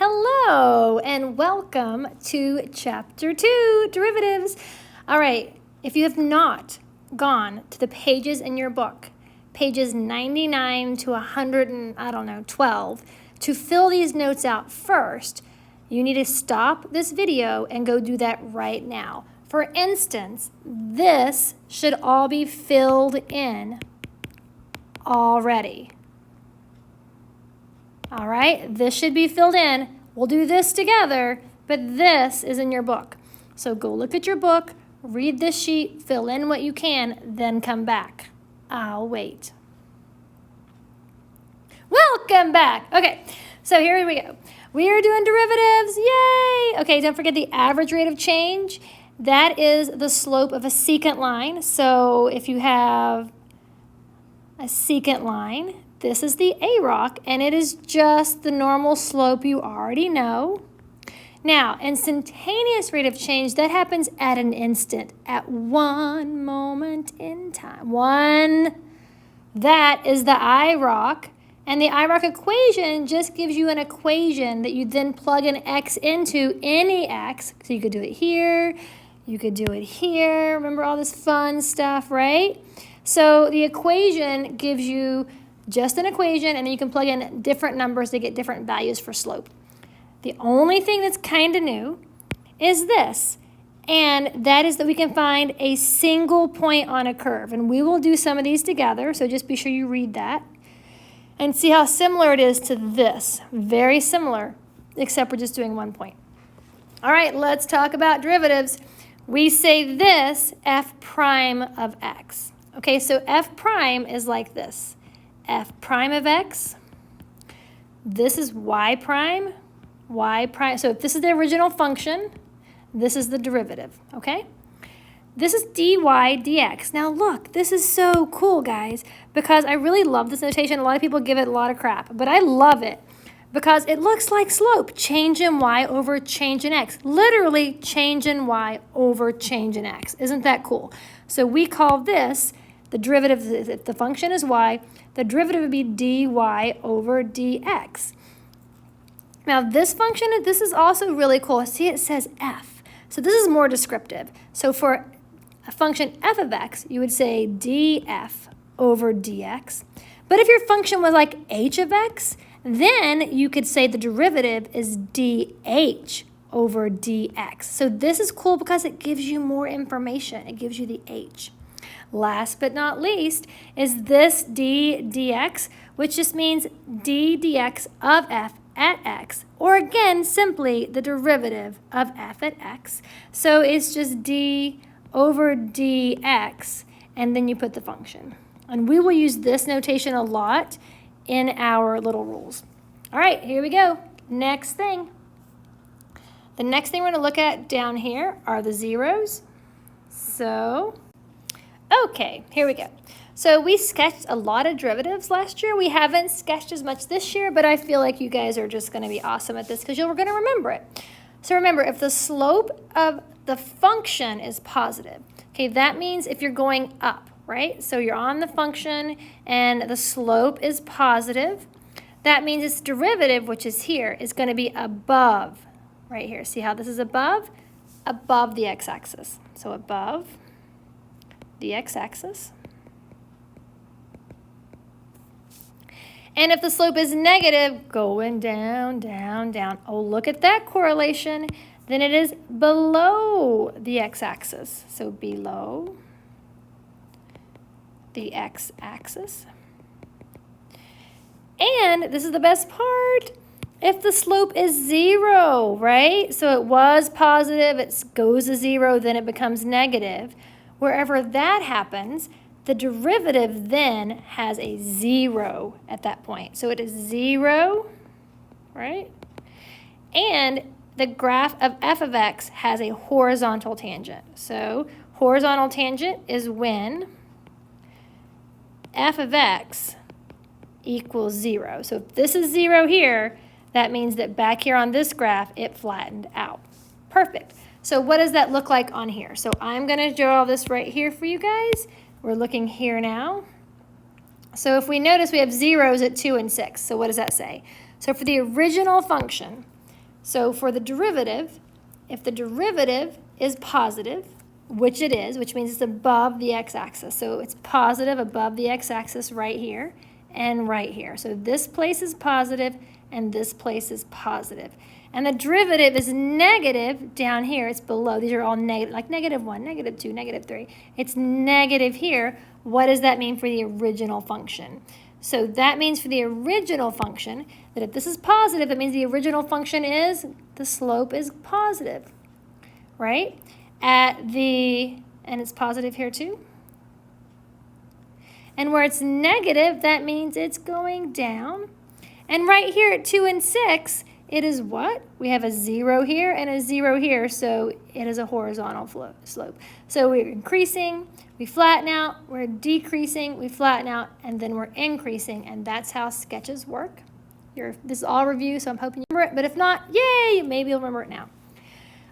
Hello and welcome to Chapter 2, Derivatives. All right, if you have not gone to the pages in your book, pages 99 to 12, to fill these notes out first, you need to stop this video and go do that right now. For instance, this should all be filled in already. All right, this should be filled in. We'll do this together, but this is in your book. So go look at your book, read this sheet, fill in what you can, then come back. I'll wait. Welcome back. Okay, so here we go. We are doing derivatives, yay! Okay, don't forget the average rate of change. That is the slope of a secant line. So if you have a secant line, this is the A-rock, and it is just the normal slope you already know. Now, instantaneous rate of change, that happens at an instant, at one moment in time. That is the I-rock, and the I-rock equation just gives you an equation that you then plug an x into, any x. So you could do it here, you could do it here. Remember all this fun stuff, right? So the equation gives you just an equation, and then you can plug in different numbers to get different values for slope. The only thing that's kind of new is this, and that is that we can find a single point on a curve, and we will do some of these together, so just be sure you read that and see how similar it is to this. Very similar, except we're just doing 1 point. All right, let's talk about derivatives. We say this f prime of x. Okay, so f prime is like this. F prime of x, this is y prime. So if this is the original function, this is the derivative, okay? This is dy dx. Now look, this is so cool, guys, because I really love this notation. A lot of people give it a lot of crap, but I love it because it looks like slope, change in y over change in x. Literally change in y over change in x. Isn't that cool? So we call this the derivative. If the function is y, the derivative would be dy over dx. Now this function, this is also really cool. See, it says f. So this is more descriptive. So for a function f of x, you would say df over dx. But if your function was like h of x, then you could say the derivative is dh over dx. So this is cool because it gives you more information. It gives you the h. Last but not least is this d dx, which just means d dx of f at x, or again, simply the derivative of f at x. So it's just d over dx, and then you put the function. And we will use this notation a lot in our little rules. All right, here we go. Next thing. The next thing we're going to look at down here are the zeros. Okay, here we go. So we sketched a lot of derivatives last year. We haven't sketched as much this year, but I feel like you guys are just going to be awesome at this because you're going to remember it. So remember, if the slope of the function is positive, okay, that means if you're going up, right? So you're on the function and the slope is positive. That means its derivative, which is here, is going to be above, right here. See how this is above? Above the x-axis. So above the x-axis. And if the slope is negative, going down, down, down. Oh, look at that correlation. Then it is below the x-axis. So below the x-axis. And this is the best part. If the slope is 0, right? So it was positive, it goes to 0, then it becomes negative. Wherever that happens, the derivative then has a 0 at that point. So it is 0, right? And the graph of f of x has a horizontal tangent. So horizontal tangent is when f of x equals 0. So if this is 0 here, that means that back here on this graph, it flattened out. Perfect. So what does that look like on here? So I'm going to draw this right here for you guys. We're looking here now. So if we notice, we have zeros at 2 and 6. So what does that say? So for the original function, So for the derivative, if the derivative is positive, which it is, which means it's above the x-axis. So it's positive above the x-axis right here and right here. So this place is positive and this place is positive. And the derivative is negative down here. It's below. These are all negative, like -1, -2, -3. It's negative here. What does that mean for the original function? So that means for the original function that if this is positive, that means the original function is, the slope is positive, right? And it's positive here too. And where it's negative, that means it's going down. And right here at 2 and 6, it is what? We have a 0 here and a 0 here, so it is a horizontal slope. So we're increasing, we flatten out, we're decreasing, we flatten out, and then we're increasing, and that's how sketches work. This is all review, so I'm hoping you remember it, but if not, yay, maybe you'll remember it now.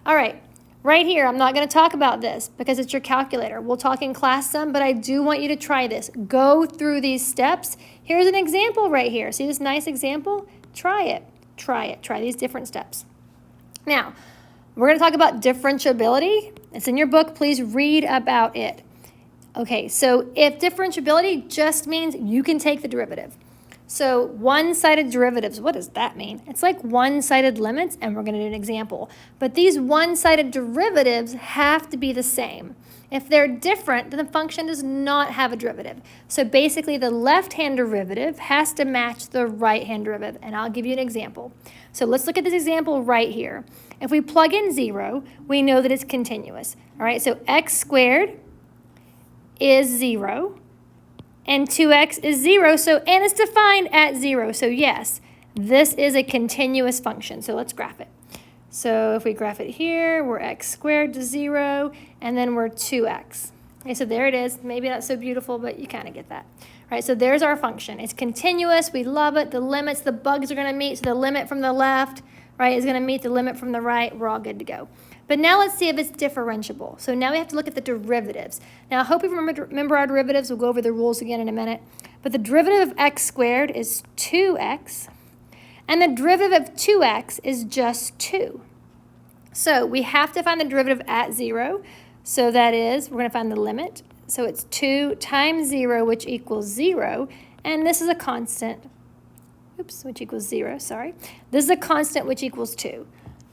All right, right here, I'm not going to talk about this because it's your calculator. We'll talk in class some, but I do want you to try this. Go through these steps. Here's an example right here. See this nice example? Try it. Try it. Try these different steps. Now, we're going to talk about differentiability. It's in your book. Please read about it. Okay, so if differentiability just means you can take the derivative. So one-sided derivatives, what does that mean? It's like one-sided limits, and we're going to do an example. But these one-sided derivatives have to be the same. If they're different, then the function does not have a derivative. So basically, the left-hand derivative has to match the right-hand derivative, and I'll give you an example. So let's look at this example right here. If we plug in 0, we know that it's continuous. All right, so x squared is 0, and 2x is 0, and it's defined at 0. So yes, this is a continuous function. So let's graph it. So if we graph it here, we're x squared to 0, and then we're 2x. Okay, so there it is. Maybe not so beautiful, but you kind of get that. All right, so there's our function. It's continuous. We love it. The limits, the bugs are going to meet. So the limit from the left, right, is going to meet the limit from the right. We're all good to go. But now let's see if it's differentiable. So now we have to look at the derivatives. Now I hope you remember our derivatives. We'll go over the rules again in a minute. But the derivative of x squared is 2x. And the derivative of 2x is just 2. So we have to find the derivative at 0. So that is, we're going to find the limit. So it's 2 times 0, which equals 0. And this is a constant, which equals 0, sorry. This is a constant, which equals 2.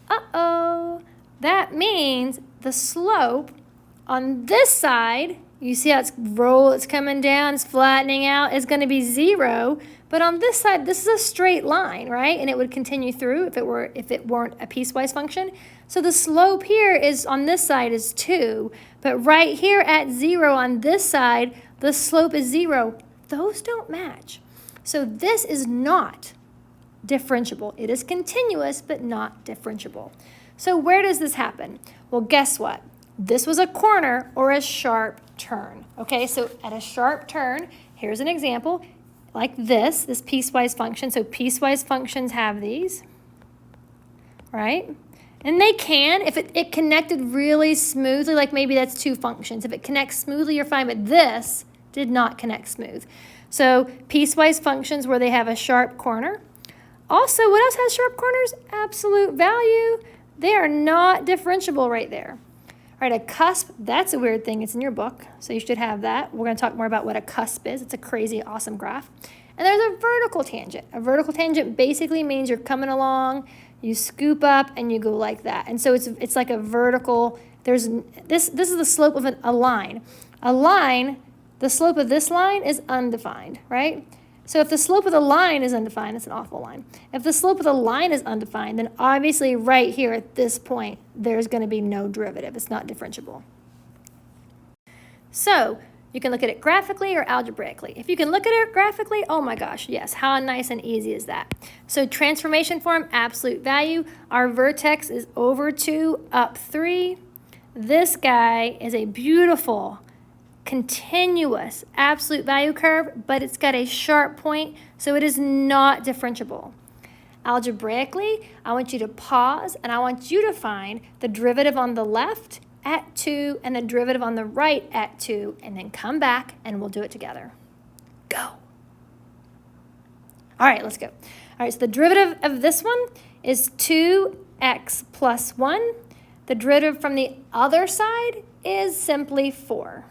Uh-oh. That means the slope on this side, you see how it's coming down, it's flattening out, is going to be 0. But on this side, this is a straight line, right? And it would continue through if it weren't a piecewise function. So the slope here is on this side is 2, but right here at 0 on this side, the slope is 0. Those don't match. So this is not differentiable. It is continuous, but not differentiable. So where does this happen? Well, guess what? This was a corner or a sharp turn. Okay, so at a sharp turn, here's an example, like this piecewise function. So piecewise functions have these, right? And they can, if it connected really smoothly, like maybe that's two functions. If it connects smoothly, you're fine, but this did not connect smooth. So piecewise functions where they have a sharp corner. Also, what else has sharp corners? Absolute value. They are not differentiable right there. All right, a cusp, that's a weird thing. It's in your book, so you should have that. We're going to talk more about what a cusp is. It's a crazy, awesome graph. And there's a vertical tangent. A vertical tangent basically means you're coming along, you scoop up, and you go like that. And so it's like a vertical, this is the slope of a line. A line, the slope of this line is undefined, right? So if the slope of the line is undefined, that's an awful line. If the slope of the line is undefined, then obviously right here at this point, there's going to be no derivative. It's not differentiable. So you can look at it graphically or algebraically. If you can look at it graphically, oh my gosh, yes, how nice and easy is that? So transformation form, absolute value. Our vertex is over 2, up 3. This guy is a beautiful continuous absolute value curve, but it's got a sharp point, so it is not differentiable. Algebraically, I want you to pause, and I want you to find the derivative on the left at 2 and the derivative on the right at 2, and then come back, and we'll do it together. Go. All right, let's go. All right, so the derivative of this one is 2 x plus 1. The derivative from the other side is simply 4.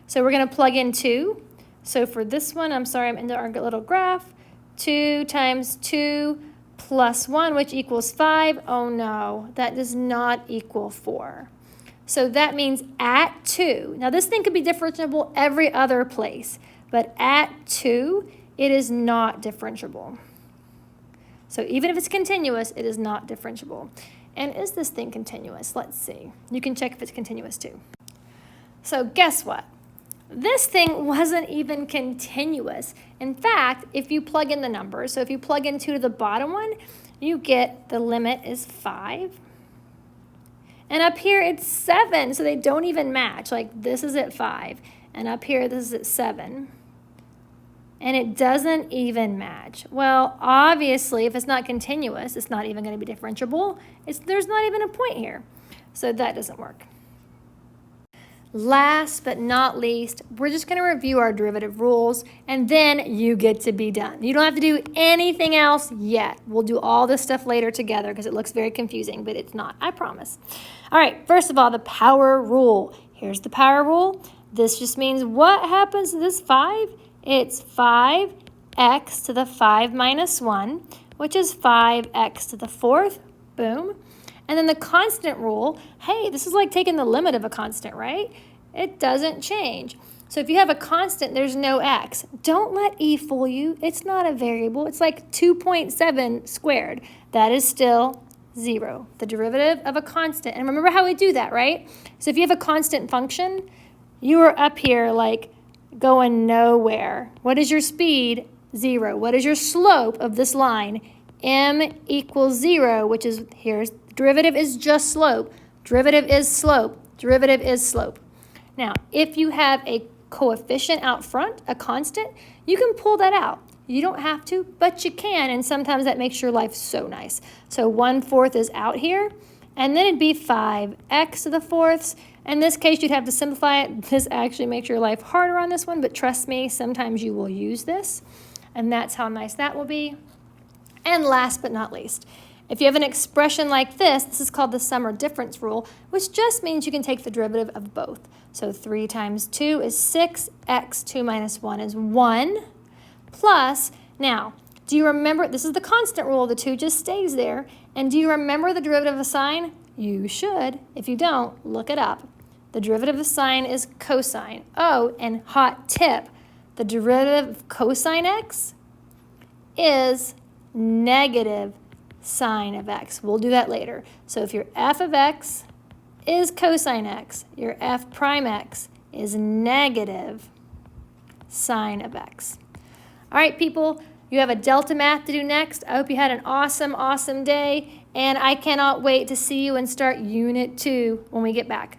So we're going to plug in 2. So for this one, I'm sorry, I'm in our little graph. 2 times 2 plus 1, which equals 5. Oh no, that does not equal 4. So that means at 2. Now this thing could be differentiable every other place, but at 2, it is not differentiable. So even if it's continuous, it is not differentiable. And is this thing continuous? Let's see. You can check if it's continuous too. So guess what? This thing wasn't even continuous. In fact, if you plug in the numbers, so if you plug in 2 to the bottom one, you get the limit is 5. And up here it's 7, so they don't even match. Like this is at 5, and up here this is at 7. And it doesn't even match. Well, obviously, if it's not continuous, it's not even going to be differentiable. There's not even a point here. So that doesn't work. Last but not least, we're just going to review our derivative rules, and then you get to be done. You don't have to do anything else yet. We'll do all this stuff later together because it looks very confusing, but it's not, I promise. All right, first of all, the power rule. Here's the power rule. This just means what happens to this 5? It's 5x to the 5 minus 1, which is 5x to the 4th. Boom. And then the constant rule, hey, this is like taking the limit of a constant, right? It doesn't change. So if you have a constant, there's no x. Don't let e fool you. It's not a variable. It's like 2.7 squared. That is still 0, the derivative of a constant. And remember how we do that, right? So if you have a constant function, you are up here like going nowhere. What is your speed? 0. What is your slope of this line? M equals 0, which is, here's, derivative is just slope. Derivative is slope. Derivative is slope. Now, if you have a coefficient out front, a constant, you can pull that out. You don't have to, but you can, and sometimes that makes your life so nice. So 1/4 is out here, and then it'd be 5x to the 4ths. In this case, you'd have to simplify it. This actually makes your life harder on this one, but trust me, sometimes you will use this, and that's how nice that will be. And last but not least, if you have an expression like this is called the sum or difference rule, which just means you can take the derivative of both. So 3 times 2 is 6, x 2 minus 1 is 1, plus, now, do you remember, this is the constant rule, the 2 just stays there, and do you remember the derivative of sine? You should. If you don't, look it up. The derivative of sine is cosine. Oh, and hot tip, the derivative of cosine x is negative sine of x. We'll do that later. So if your f of x is cosine x, your f prime x is negative sine of x. All right, people, you have a delta math to do next. I hope you had an awesome, awesome day, and I cannot wait to see you and start Unit 2 when we get back.